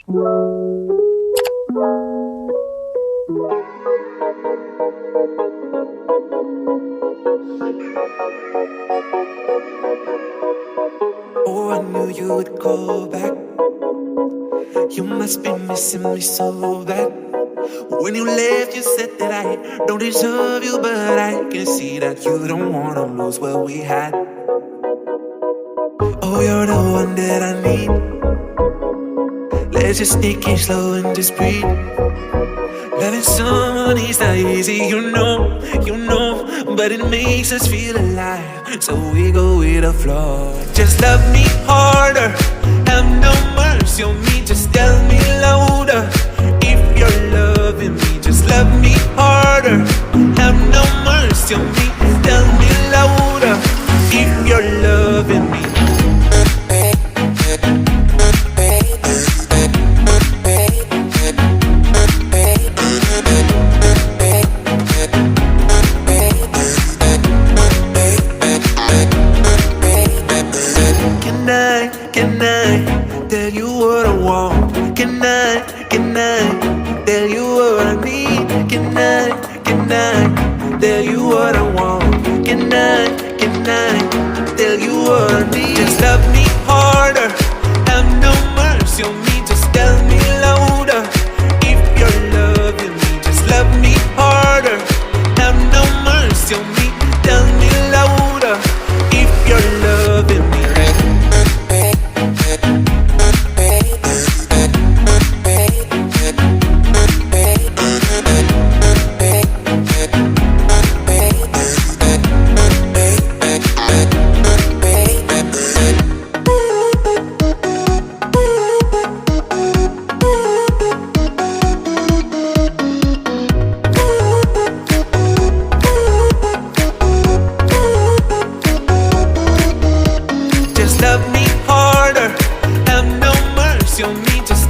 Oh, I knew you would go back. You must be missing me so bad. When you left, you said that I don't deserve you, but I can see that you don't wanna lose what we had. Oh, you're the one that I need. Let's just take it slow and just breathe. Loving someone is not easy, you know, but it makes us feel alive, so we go with the flow. Just love me harder, have no mercy on me, just tell me louder. If you're loving me, just love me harder, have no mercy on me, tell me louder. If you're loving me. Can I tell you what I want? Can I tell you what I need? Can I tell you what I want? Can I tell you what I need? Just love me harder, have no mercy on me, just tell me louder. If you're loving me, just love me harder, have no mercy on me, tell me louder. If you're loving me. Love me harder, have no mercy on me, just